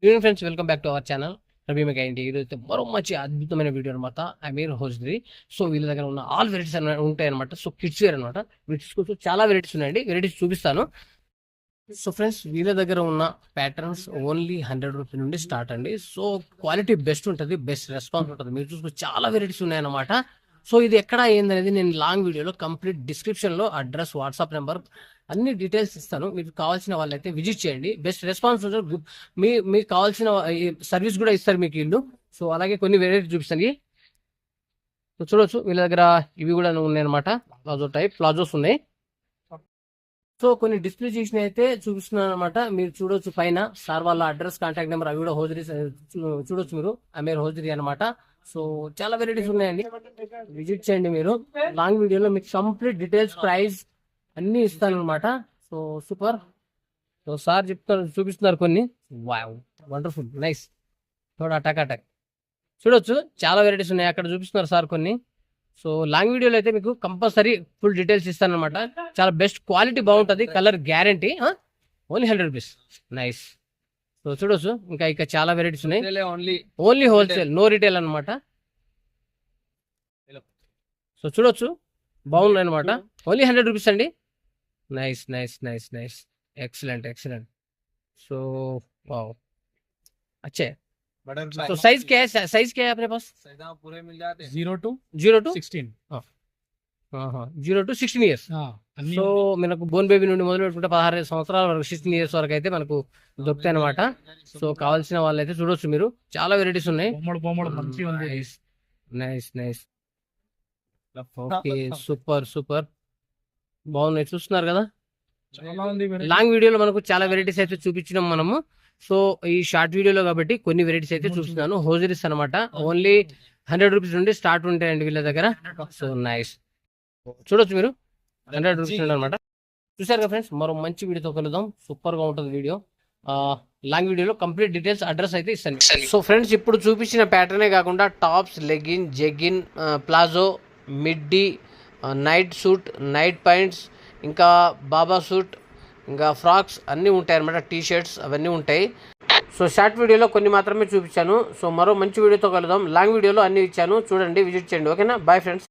Evening friends, welcome back to our channel Ravi mega ఇంటి. ఈరోజు మరో మంచి అద్భుతమైన వీడియో అనమాట. అమీర్ హోజ్రీ. సో వీళ్ళ దగ్గర ఉన్న ఆల్ వెరైటీస్ ఉంటాయి అనమాట. సో కిడ్స్ వేర్ అనమాట. వీటి చాలా వెరైటీస్ ఉన్నాయండి. వెరైటీస్ చూపిస్తాను. సో ఫ్రెండ్స్, వీళ్ళ దగ్గర ఉన్న ప్యాటర్న్స్ ఓన్లీ 100 రూపీస్ నుండి స్టార్ట్ అండి. సో క్వాలిటీ బెస్ట్ ఉంటుంది, బెస్ట్ రెస్పాన్స్ ఉంటుంది. మీరు చూసుకుని చాలా వెరైటీస్ ఉన్నాయన్నమాట. సో ఇది ఎక్కడ ఏందనేది నేను లాంగ్ వీడియోలో కంప్లీట్ డిస్క్రిప్షన్లో అడ్రస్, వాట్సాప్ నెంబర్ అన్ని డీటెయిల్స్ ఇస్తాను. మీకు కావాల్సిన వాళ్ళైతే విజిట్ చేయండి. బెస్ట్ రెస్పాన్స్ ఉంటుంది. మీకు కావాల్సిన సర్వీస్ కూడా ఇస్తారు మీకు ఇల్లు. సో అలాగే కొన్ని వెరైటీ చూపిస్తాను. సో చూడొచ్చు, వీళ్ళ దగ్గర ఇవి కూడా ఉన్నాయి అనమాట. ప్లాజో టైప్ ప్లాజోస్ ఉన్నాయి. సో కొన్ని డిస్ప్లే చేసిన అయితే చూపిస్తున్నాను అనమాట. మీరు చూడొచ్చు పైన సార్ వాళ్ళ అడ్రస్, కాంటాక్ట్ నెంబర్ అవి కూడా హోజరీ చూడొచ్చు మీరు. అమీర్ హోజరీ అనమాట. సో చాలా వెరైటీస్ ఉన్నాయండి, విజిట్ చేయండి మీరు. లాంగ్ వీడియోలో మీకు కంప్లీట్ డీటెయిల్స్, ప్రైస్ అన్ని ఇస్తాను అనమాట. So super. సో సార్ చూపిస్తున్నారు కొన్ని. Wow, wonderful, nice. థోడా టకాటక్ చూడొచ్చు, చాలా వెరైటీస్ ఉన్నాయి. అక్కడ చూపిస్తున్నారు సార్ కొన్ని. సో లాంగ్ వీడియోలో అయితే మీకు కంపల్సరీ ఫుల్ డీటెయిల్స్ ఇస్తాను అనమాట. చాలా బెస్ట్ క్వాలిటీ, బాగుంటుంది, colour guarantee. Only 100 rupees. Nice. So చూడొచ్చు, ఇంకా చాలా వెరైటీస్ ఉన్నాయి. ఓన్లీ హోల్సేల్, నో రిటైల్ అనమాట. సో చూడొచ్చు, బాగున్నాయి అనమాట. ఓన్లీ 100 రూపీస్ అండి. Nice nice nice nice, excellent excellent. So wow, अच्छे. तो साइज क्या है, साइज क्या है अपने पास? पूरे मिल जाते हैं 0 to 16. 0 to 16 years. సో మనకు బోన్ బేబీ నుండి మొదలు పెట్టుకుంటే 16 సంవత్సరాల వరకు, 16 ఇయర్స్ వరకు అయితే మనకు దొరుకుతాయి అనమాట. సో కావాల్సిన వాళ్ళైతే చూడొచ్చు మీరు. చాలా వెరైటీస్ ఉన్నాయి. Nice nice. Okay, super super, బాగున్నాయి. చూస్తున్నారు కదా, లాంగ్ వీడియోలో మనకు చాలా వెరైటీస్ అయితే చూపించినాం మనము. సో ఈ షార్ట్ వీడియోలో కాబట్టి కొన్ని వెరైటీస్ అయితే చూస్తున్నాను. హోజరీస్ అనమాట. ఓన్లీ 100 రూపీస్ నుండి స్టార్ట్ ఉంటాయండి వీళ్ళ దగ్గర. సో నైస్, చూడొచ్చు మీరు. 100 రూపీస్ అనమాట. చూసారు కదా ఫ్రెండ్స్, మరో మంచి వీడియోతో కలుద్దాం. సూపర్ గా ఉంటుంది వీడియో. లాంగ్ వీడియోలో కంప్లీట్ డీటెయిల్స్, అడ్రస్ అయితే ఇస్తాను. సో ఫ్రెండ్స్, ఇప్పుడు చూపించిన ప్యాటర్నే కాకుండా tops, leggings, jeggings, palazzo, middy, night suit, night points, ఇంకా బాబా సూట్, ఇంకా ఫ్రాక్స్ అన్నీ ఉంటాయి అనమాట. టీ షర్ట్స్ అవన్నీ ఉంటాయి. సో షార్ట్ వీడియోలో కొన్ని మాత్రమే చూపించాను. సో మరో మంచి వీడియోతో కలుద్దాం. లాంగ్ వీడియోలో అన్ని ఇచ్చాను, చూడండి, విజిట్ చేయండి. ఓకేనా? Bye friends.